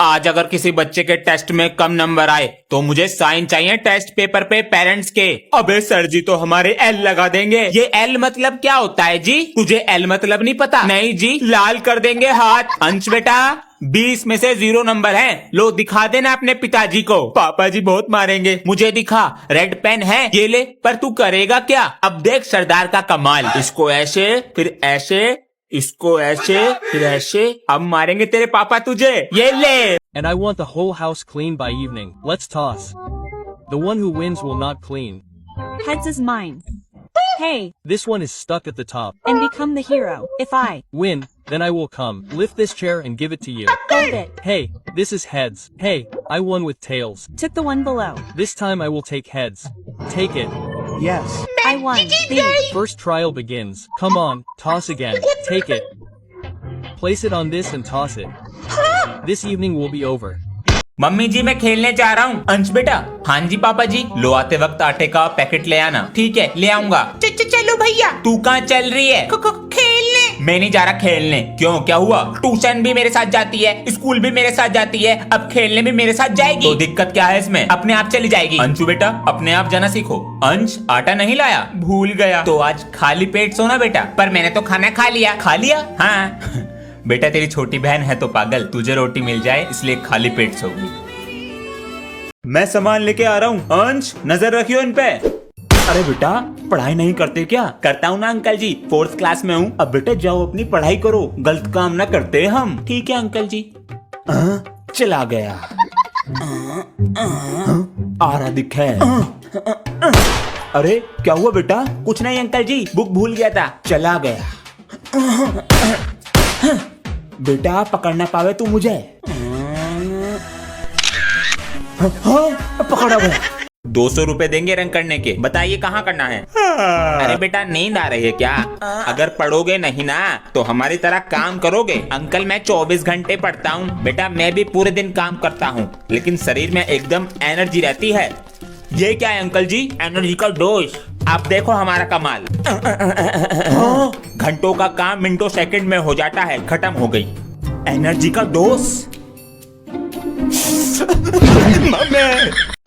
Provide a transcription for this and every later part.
आज अगर किसी बच्चे के टेस्ट में कम नंबर आए तो मुझे साइन चाहिए टेस्ट पेपर पे पेरेंट्स के। अबे सर जी तो हमारे एल लगा देंगे। ये एल मतलब क्या होता है जी? तुझे एल मतलब नहीं पता? नहीं जी, लाल कर देंगे हाथ। अंश बेटा 20 में से 0 नंबर है, लो दिखा देना अपने पिताजी को। पापा जी बहुत मारेंगे। मुझे दिखा, रेड पेन है, ये ले। पर तू करेगा क्या? अब देख सरदार का कमाल। इसको ऐसे, फिर ऐसे, इसको ऐसे, फिर ऐसे। अब मारेंगे तेरे पापा तुझे। ये ले। And I want the whole house clean by evening. Let's toss. The one who wins will not clean. Heads is mine. Hey, This one is stuck at the top. and become the hero. If I Win, then I will come. Lift this chair and give it to you. hold it, Hey, this is heads. Hey, I won with tails. took the one below. This time I will take heads. Take it. Yes. I won. B. First trial begins. Come on, toss again. Take it. Place it on this and toss it. This evening will be over. Mummy ji मैं खेलने जा रहा हूँ। अंश बेटा। हाँ जी पापा जी। लो आते वक्त आटे का पैकेट ले आना। ठीक है ले आऊंगा। चलो भैया। तू कहाँ चल रही है? खेलने। मैं नहीं जा रहा खेलने। क्यों, क्या हुआ? ट्यूशन भी मेरे साथ जाती है, स्कूल भी मेरे साथ जाती है, अब खेलने भी मेरे साथ जाएगी। तो दिक्कत क्या है इसमें? अपने आप चली जाएगी। अंशु बेटा अपने आप जाना सीखो। अंश आटा नहीं लाया? भूल गया। तो आज खाली पेट सोना बेटा। पर मैंने तो खाना खा लिया। खा लिया? हाँ। बेटा तेरी छोटी बहन है तो पागल, तुझे रोटी मिल जाए इसलिए खाली पेट सोगी। मैं सामान लेके आ रहा हूँ। अंश नजर रखियो इन पे। अरे बेटा पढ़ाई नहीं करते क्या? करता हूँ ना अंकल जी, 4th क्लास में हूँ। अब बेटा जाओ अपनी पढ़ाई करो, गलत काम ना करते हम। ठीक है अंकल जी। चला गया। आ रहा दिखे। अरे क्या हुआ बेटा? कुछ नहीं अंकल जी, बुक भूल गया था। चला गया। बेटा पकड़ ना पावे तू मुझे। हाँ, पकड़ा गया। 200 रुपए देंगे रंग करने के। बताइए कहाँ करना है? अरे बेटा नींद आ रही है क्या? अगर पढ़ोगे नहीं ना तो हमारी तरह काम करोगे। अंकल मैं 24 घंटे पढ़ता हूँ बेटा, मैं भी पूरे दिन काम करता हूँ, लेकिन शरीर में एकदम एनर्जी रहती है। ये क्या है अंकल जी? एनर्जी का डोज। आप देखो हमारा कमाल। घंटों का काम मिनटों सेकंड में हो जाता है। खत्म हो गई एनर्जी का डोज।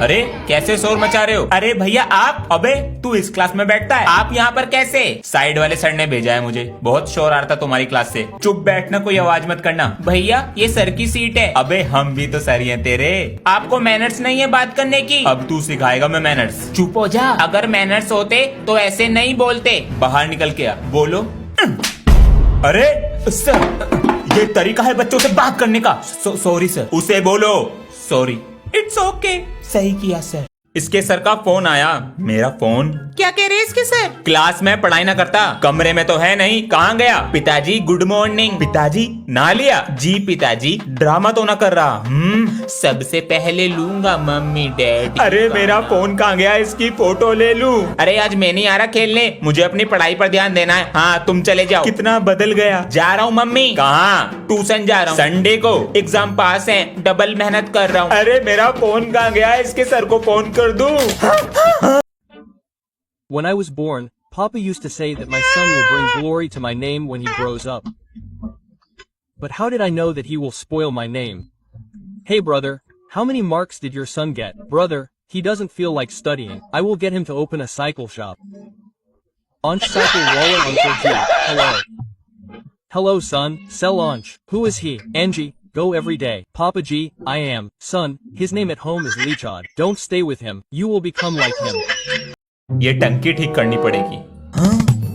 अरे कैसे शोर मचा रहे हो? अरे भैया आप। अबे तू इस क्लास में बैठता है, आप यहाँ पर कैसे? साइड वाले सर ने भेजा है मुझे, बहुत शोर आ रहा था तुम्हारी क्लास से। चुप बैठना, कोई आवाज मत करना। भैया ये सर की सीट है। अबे हम भी तो सर ही हैं तेरे। आपको मैनर्स नहीं है बात करने की? अब तू सिखाएगा मैं मैनर्स। चुप हो जा। अगर मैनर्स होते तो ऐसे नहीं बोलते। बाहर निकल के आ, बोलो। अरे सर ये तरीका है बच्चों से बात करने का। Sorry sir. उसे बोलो सॉरी। It's okay. सही किया सर। इसके सर का फोन आया। मेरा फोन? क्या कह रहे हैं इसके सर? क्लास में पढ़ाई ना करता, कमरे में तो है नहीं, कहाँ गया? पिताजी गुड मॉर्निंग। पिताजी ना लिया? जी पिताजी। ड्रामा तो ना कर रहा? सबसे पहले लूंगा मम्मी डैडी। अरे मेरा फोन कहाँ गया? इसकी फोटो ले लूं? अरे आज मैं नहीं आ रहा खेलने, मुझे अपनी पढ़ाई पर ध्यान देना है। हाँ तुम चले जाओ। कितना बदल गया। जा रहा हूँ मम्मी। कहाँ? ट्यूशन जा रहा हूँ। संडे को एग्जाम पास है, डबल मेहनत कर रहा हूँ। अरे मेरा फोन कहाँ गया? इसके सर को फोन कर दूं। When I was born, Papa used to say that my son will bring glory to my name when he grows up. But how did I know that he will spoil my name? Hey brother, how many marks did your son get? Brother, he doesn't feel like studying. I will get him to open a cycle shop. Ansh cycle wallet Uncle G. Hello. Hello son, sell Ansh. Who is he? Angie. Go every day. Papa G, I am. Son, his name at home is Lichad. Don't stay with him. You will become like him. ये टंकी ठीक करनी पड़ेगी।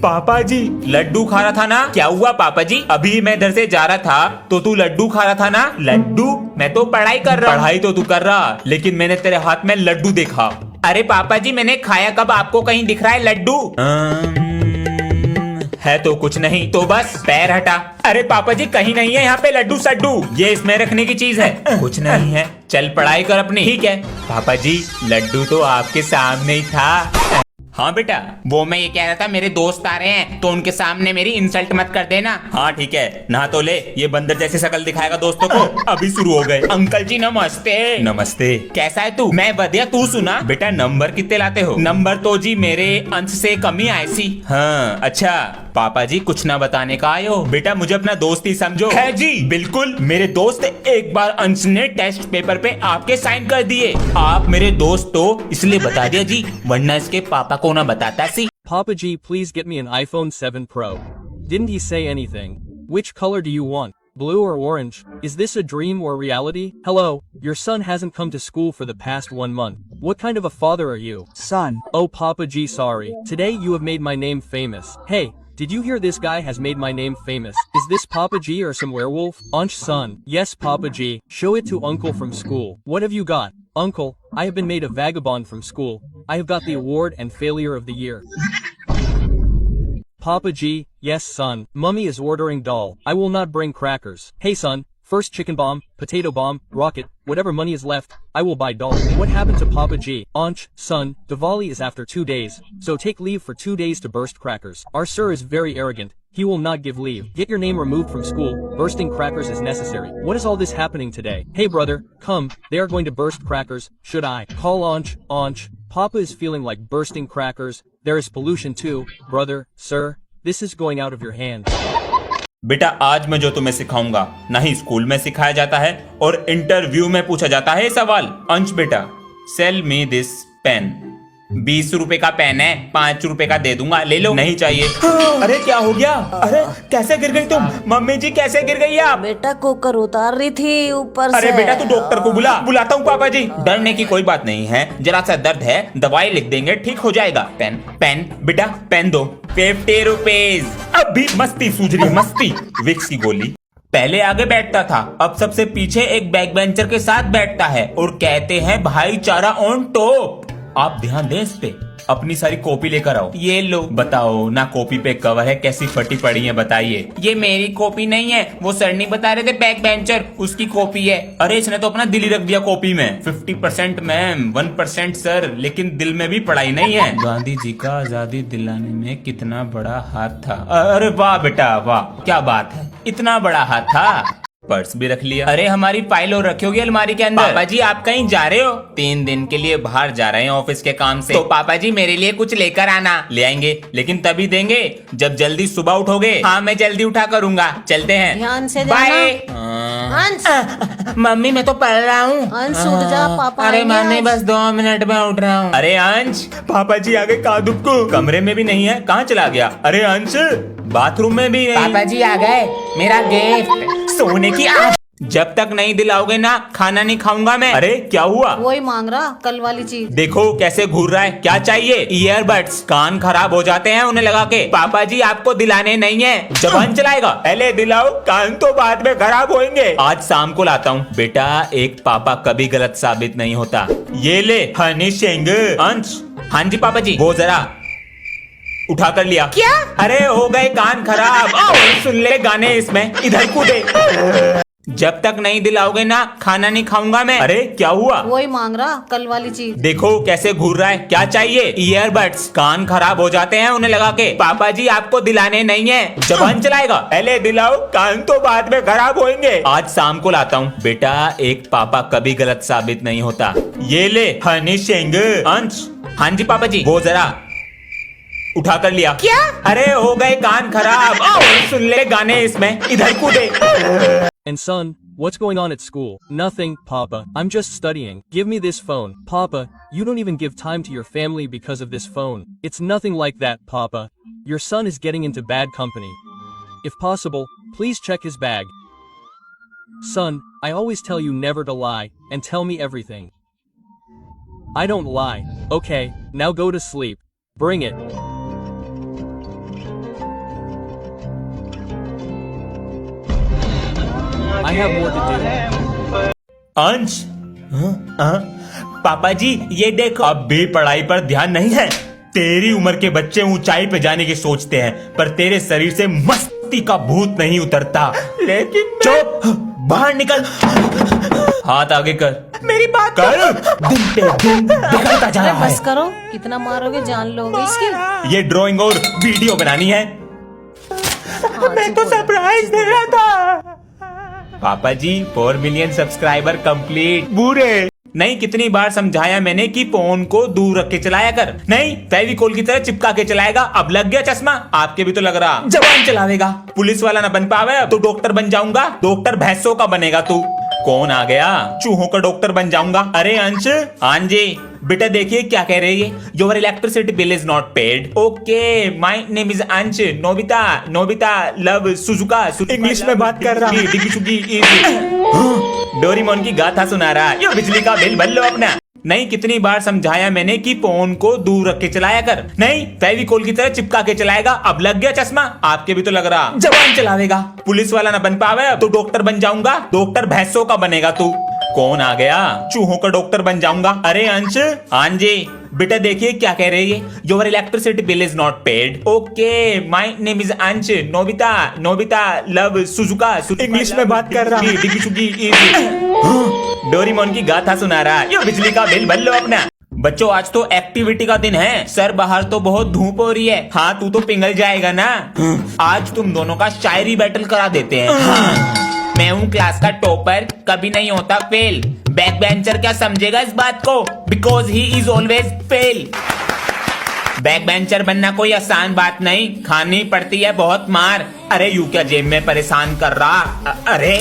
पापा जी लड्डू खा रहा था ना? क्या हुआ पापा जी? अभी मैं इधर से जा रहा था तो तू लड्डू खा रहा था ना? लड्डू? मैं तो पढ़ाई कर रहा। पढ़ाई तो तू कर रहा, लेकिन मैंने तेरे हाथ में लड्डू देखा। अरे पापा जी मैंने खाया कब? आपको कहीं दिख रहा है लड्डू? है तो कुछ नहीं, तो बस पैर हटा। अरे पापा जी कहीं नहीं है यहाँ पे लड्डू सड्डू, ये इसमें रखने की चीज है। कुछ नहीं है, चल पढ़ाई कर अपनी। ठीक है पापा जी, लड्डू तो आपके सामने ही था। हाँ बेटा, वो मैं ये कह रहा था मेरे दोस्त आ रहे हैं तो उनके सामने मेरी इंसल्ट मत कर देना। हाँ ठीक है, नहा तो ले, ये बंदर जैसी शक्ल दिखाएगा दोस्तों को। अभी शुरू हो गए। अंकल जी नमस्ते। नमस्ते। कैसा है तू? मैं बढ़िया, तू सुना? बेटा नंबर कितने लाते हो? नंबर तो जी मेरे अंश से कमी आए सी। हाँ अच्छा, पापा जी कुछ ना बताने का आयो। बेटा मुझे अपना दोस्त ही समझो। है जी बिल्कुल, मेरे दोस्त। एक बार अंश ने टेस्ट पेपर पे आपके साइन कर दिए। आप मेरे दोस्त तो इसलिए बता दिया जी, वरना इसके पापा को ना बताता सी। Papa G, please get me an iPhone 7 Pro. Didn't he say anything? Which color do you want? Blue or orange? Is this a dream or reality? Hello, your son hasn't come to school for the past 1 month. What kind of a father are you? Son, Oh Papa G, sorry. Today you have made my name famous. Hey, did you hear this guy has made my name famous? Is this Papa G or some werewolf? Ansh son. Yes Papa G. Show it to uncle from school. What have you got? Uncle, I have been made a vagabond from school. I have got the award and failure of the year. Papa G, yes son. Mummy is ordering doll. I will not bring crackers. Hey son, first chicken bomb, potato bomb, rocket, whatever money is left, I will buy doll. What happened to Papa G? Ansh, son, Diwali is after 2 days, so take leave for 2 days to burst crackers. Our sir is very arrogant. He will not give leave. Get your name removed from school. Bursting crackers is necessary. What is all this happening today? Hey brother, come, they are going to burst crackers. Should I call Ansh? Ansh, Papa is feeling like bursting crackers. There is pollution too. Brother, sir, this is going out of your hands. बेटा आज मैं जो तुम्हें सिखाऊंगा ना ही school में सिखाया जाता है और इंटरव्यू में पूछा जाता है सवाल। अंश बेटा, सेल मी दिस पेन। 20 रुपए का पेन है, 5 रुपए का दे दूंगा, ले लो। नहीं चाहिए। अरे क्या हो गया? अरे कैसे गिर गई तुम? मम्मी जी कैसे गिर गई आप? बेटा कुकर उतार रही थी ऊपर से। अरे बेटा तू डॉक्टर को बुलाता हूँ पापा जी। डरने की कोई बात नहीं है, जरा सा दर्द है, दवाई लिख देंगे, ठीक हो जाएगा। पेन बेटा पेन दो। 50 रुपीज। अभी मस्ती सूझ रही, मस्ती। विक्स की गोली। पहले आगे बैठता था, अब सबसे पीछे एक बैक बेंचर के साथ बैठता है और कहते हैं भाईचारा ऑन टॉप। आप ध्यान दें इस पे। अपनी सारी कॉपी लेकर आओ। ये लो। बताओ ना, कॉपी पे कवर है, कैसी फटी पड़ी है बताइए। ये मेरी कॉपी नहीं है, वो सर नहीं बता रहे थे बैक बेंचर, उसकी कॉपी है। अरे इसने तो अपना दिल ही रख दिया कॉपी में। 50% मैम, 1% सर, लेकिन दिल में भी पढ़ाई नहीं है। गांधी जी का आजादी दिलाने में कितना बड़ा हाथ था। अरे वाह बेटा वाह, क्या बात है, इतना बड़ा हाथ था। पर्स भी रख लिया। अरे हमारी फाइल और रखी होगी अलमारी के अंदर। पापा जी आप कहीं जा रहे हो? 3 दिन के लिए बाहर जा रहे हैं ऑफिस के काम से। तो पापा जी मेरे लिए कुछ लेकर आना। ले आएंगे, लेकिन तभी देंगे जब जल्दी सुबह उठोगे। हाँ मैं जल्दी उठा करूंगा। चलते हैं, ध्यान से बाय। अंश, मम्मी मैं तो पढ़ रहा हूँ। अंश उठ जा, पापा अरे आएंगे मम्मी आज। बस 2 मिनट में उठ रहा हूँ। अरे अंश, पापा जी आ गए कादुप को। कमरे में भी नहीं है, कहाँ चला गया? अरे अंश, बाथरूम में भी नहीं। पापा जी आ गए, मेरा गिफ्ट। सोने की आँख। जब तक नहीं दिलाओगे ना, खाना नहीं खाऊंगा मैं। अरे क्या हुआ? वही मांग रहा, कल वाली चीज। देखो कैसे घूर रहा है। क्या चाहिए? ईयरबड्स। कान खराब हो जाते हैं उन्हें लगा के। पापा जी आपको दिलाने नहीं है, जबान चलाएगा। पहले दिलाओ, कान तो बाद में खराब होंगे। आज शाम को लाता हूँ। बेटा एक पापा कभी गलत साबित नहीं होता। ये ले हनी सिंह। अंश, हाँ जी पापा जी। वो जरा उठा कर लिया। क्या? अरे हो गए कान खराब। सुन ले गाने इसमें, इधर कूदे। जब तक नहीं दिलाओगे ना, खाना नहीं खाऊंगा मैं। अरे क्या हुआ? वही मांग रहा, कल वाली चीज। देखो कैसे घूर रहा है। क्या चाहिए? ईयरबड्स। कान खराब हो जाते हैं उन्हें लगा के। पापा जी आपको दिलाने नहीं है, जबान चलाएगा। पहले दिलाओ, कान तो बाद में खराब होंगे। आज शाम को लाता हूँ। बेटा एक पापा कभी गलत साबित नहीं होता। ये ले हनी सिंह। अंश, हाँ जी पापा जी। वो जरा उठा कर लिया। क्या? अरे हो गए कान खराब। सुन ले गाने इसमें, इधर कूदे। And son, what's going on at school? Nothing, Papa. I'm just studying. Give me this phone. Papa, you don't even give time to your family because of this phone. It's nothing like that, Papa. Your son is getting into bad company. If possible, please check his bag. Son, I always tell you never to lie, and tell me everything. I don't lie. Okay, now go to sleep. Bring it. I have more to do. अंश, पापा जी ये देखो, अब भी पढ़ाई पर ध्यान नहीं है। तेरी उम्र के बच्चे ऊंचाई पे जाने की सोचते हैं, पर तेरे शरीर से मस्ती का भूत नहीं उतरता। लेकिन चुप, बाहर निकल। हाथ आगे कर। मेरी बात कर। दिन पे दिन बिगड़ता जा अरे रहा है। बस करो, कितना मारोगे जान लोगे इसकी। ये ड्राइंग और वीडियो बनानी है। मैं तो सरप्राइज दे रहा था। पापा जी 4 मिलियन सब्सक्राइबर कंप्लीट। बुरे नहीं, कितनी बार समझाया मैंने कि फोन को दूर रख के चलाया कर। नहीं, फेविकोल की तरह चिपका के चलाएगा। अब लग गया चश्मा। आपके भी तो लग रहा। जवान चलावेगा। पुलिस वाला ना बन पावे अब तो डॉक्टर बन जाऊंगा। डॉक्टर भैंसों का बनेगा तू। कौन आ गया? चूहों का डॉक्टर बन जाऊंगा। अरे अंश। हाँ जी बेटा, देखिए क्या कह रही है। Your electricity bill is not paid. Okay, my name is Ansh. Nobita Nobita love Suzuka. English में बात कर रहा हूँ। डोरीमोन की गाथा सुना रहा। ये बिजली का बिल भर लो अपना। नहीं, कितनी बार समझाया मैंने कि फोन को दूर रख के चलाया कर। नहीं, फेविकोल की तरह चिपका के चलाएगा। अब लग गया चश्मा। आपके भी तो लग रहा। जवान चलावेगा। पुलिस वाला ना बन पावे अब तो डॉक्टर बन जाऊंगा। डॉक्टर भैंसों का बनेगा तू। कौन आ गया? चूहों का डॉक्टर बन जाऊंगा। अरे अंश। हाँ जी बेटा, देखिए क्या कह रही है। Your electricity bill is not paid. Okay, my name is Ansh. Nobita Nobita love Suzuka. English में बात कर रहा हूँ। डोरीमोन की गाथा सुना रहा। ये बिजली का बिल भर लो अपना। बच्चों, आज तो एक्टिविटी का दिन है। सर बाहर तो बहुत धूप हो रही है। हाँ, तू तो पिघल जाएगा ना। आज तुम दोनों का शायरी बैटल करा देते हैं। हाँ। मैं हूँ क्लास का टॉपर, कभी नहीं होता फेल। बैक बेंचर क्या समझेगा इस बात को? Because he is always fail. Back bencher बनना कोई आसान बात नहीं, खानी पड़ती है बहुत मार। अरे यू क्या जेब में परेशान कर रहा? अरे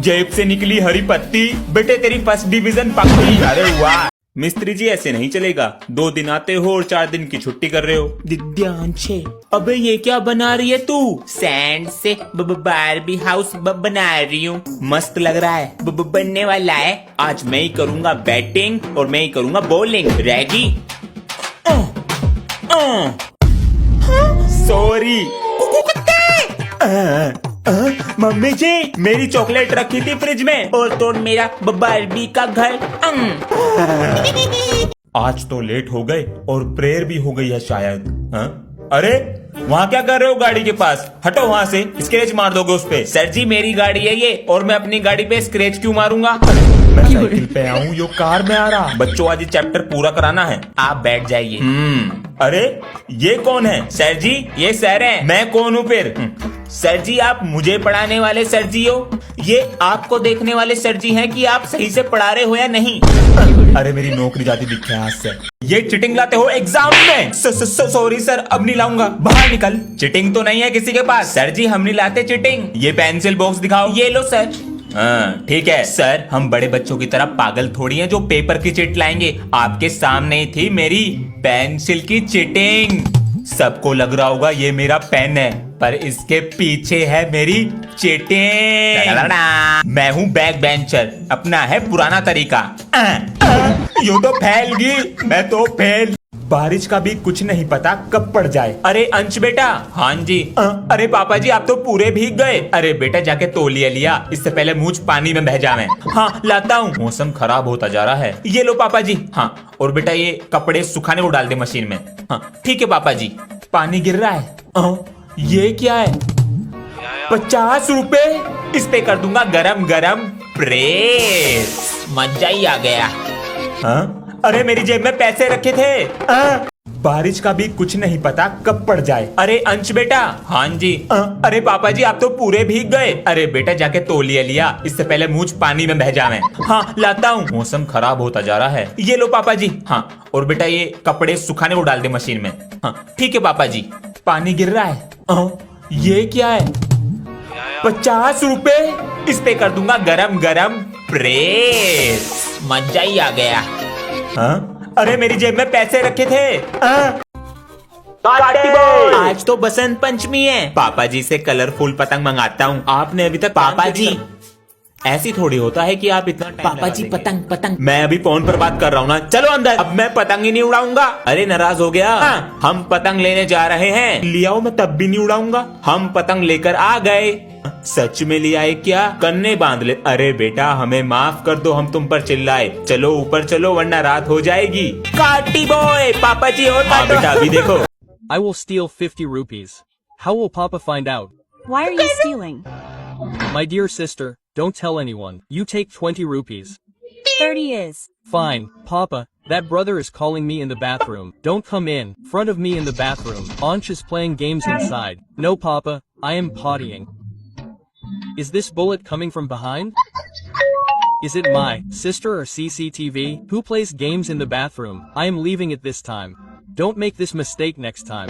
जेब से निकली हरी पत्ती। बेटे तेरी फर्स्ट डिवीजन पक्की। अरे वाह मिस्त्री जी, ऐसे नहीं चलेगा। 2 दिन आते हो और 4 दिन की छुट्टी कर रहे हो। दिव्यांशे, अबे ये क्या बना रही है तू? सैंड से बारबी हाउस बना रही हूँ। मस्त लग रहा है। बनने वाला है। आज मैं ही करूंगा बैटिंग और मैं ही करूंगा बॉलिंग। रेडी? सॉरी मम्मी जी, मेरी चॉकलेट रखी थी फ्रिज में और तो मेरा बारबी का घर। आज तो लेट हो गए और प्रेयर भी हो गई है शायद। अरे वहाँ क्या कर रहे हो गाड़ी के पास? हटो वहाँ से, स्क्रैच मार दोगे उस पे। सर जी मेरी गाड़ी है ये, और मैं अपनी गाड़ी पे स्क्रैच क्यों मारूंगा? मैं साइकिल पे आऊँ, यो कार में आ रहा। बच्चों आज ये चैप्टर पूरा कराना है, आप बैठ जाइए। अरे ये कौन है? सर जी ये सर है। मैं कौन हूँ फिर? सर जी आप मुझे पढ़ाने वाले सर जी हो? ये आपको देखने वाले सर जी हैं कि आप सही से पढ़ा रहे हो या नहीं। अरे मेरी नौकरी जाती दिखे हाथ से। ये चिटिंग लाते हो एग्जाम में? सॉरी सर, अब नहीं लाऊंगा। बाहर निकल। चिटिंग तो नहीं है किसी के पास? सर जी हम नहीं लाते चिटिंग। ये पेंसिल बॉक्स दिखाओ। ये लो सर। हाँ ठीक है सर, हम बड़े बच्चों की तरह पागल थोड़ी हैं जो पेपर की चिट लाएंगे। आपके सामने ही थी मेरी पेंसिल की चिटिंग। सबको लग रहा होगा ये मेरा पेन है, पर इसके पीछे है मेरी चिटिंग। मैं हूँ बैक बेंचर, अपना है पुराना तरीका। यू तो फैल गई, मैं तो फेल। बारिश का भी कुछ नहीं पता कब पड़ जाए। अरे अंश बेटा। हाँ जी। अरे पापा जी आप तो पूरे भीग गए। अरे बेटा जाके तौलिया लिया, इससे पहले मुझ पानी में बह जावे। हाँ लाता हूँ। मौसम खराब होता जा रहा है। ये लो पापा जी। हाँ और बेटा ये कपड़े सुखाने को डाल दे मशीन में। हाँ ठीक है पापा जी। पानी गिर रहा है। ये क्या है? 50 रुपए। इस पे कर दूंगा गरम गरम प्रेस। मजा ही आ गया। हाँ अरे मेरी जेब में पैसे रखे थे। बारिश का भी कुछ नहीं पता कब पड़ जाए। अरे अंश बेटा। हाँ जी। अरे पापा जी आप तो पूरे भीग गए। अरे बेटा जाके तौलिया लिया, इससे पहले मुझ पानी में बह जावे। हाँ लाता हूँ। मौसम खराब होता जा रहा है। ये लो पापा जी। हाँ और बेटा ये कपड़े सुखाने को डाल दे मशीन में। हाँ ठीक है पापा जी। पानी गिर रहा है। ये क्या है? 50 रुपए। इस पे कर दूंगा गरम गरम प्रेस। मजा ही आ गया। हाँ? अरे मेरी जेब में पैसे रखे थे। आज तो बसंत पंचमी है। पापा जी से कलरफुल पतंग मंगाता हूँ। आपने अभी तक पापा जी ऐसी थोड़ी होता है कि आप इतना पापा जी पतंग पतंग। मैं अभी फोन पर बात कर रहा हूँ ना। चलो अंदर। अब मैं पतंग ही नहीं उड़ाऊंगा। अरे नाराज हो गया? हाँ। हम पतंग लेने जा रहे हैं। लियाओ, मैं तब भी नहीं उड़ाऊंगा। हम पतंग लेकर आ गए। सच में लिया है क्या? कन्ने बांध ले। अरे बेटा हमें माफ कर दो, हम तुम पर चिल्लाए। चलो ऊपर चलो वरना रात हो जाएगी। काटी बॉय। पापा जी और हाँ बेटा अभी देखो। I will steal 50 rupees. How will Papa find out? Why are you stealing? My dear sister, Don't tell anyone. You take 20 rupees. 30 is. Fine, Papa. That brother is calling me in the bathroom. Don't come in front of me in the bathroom. Ansh is playing games inside. No, Papa. I am pottying. Is this bullet coming from behind? Is it my sister or CCTV? Who plays games in the bathroom? I am leaving it this time. Don't make this mistake next time.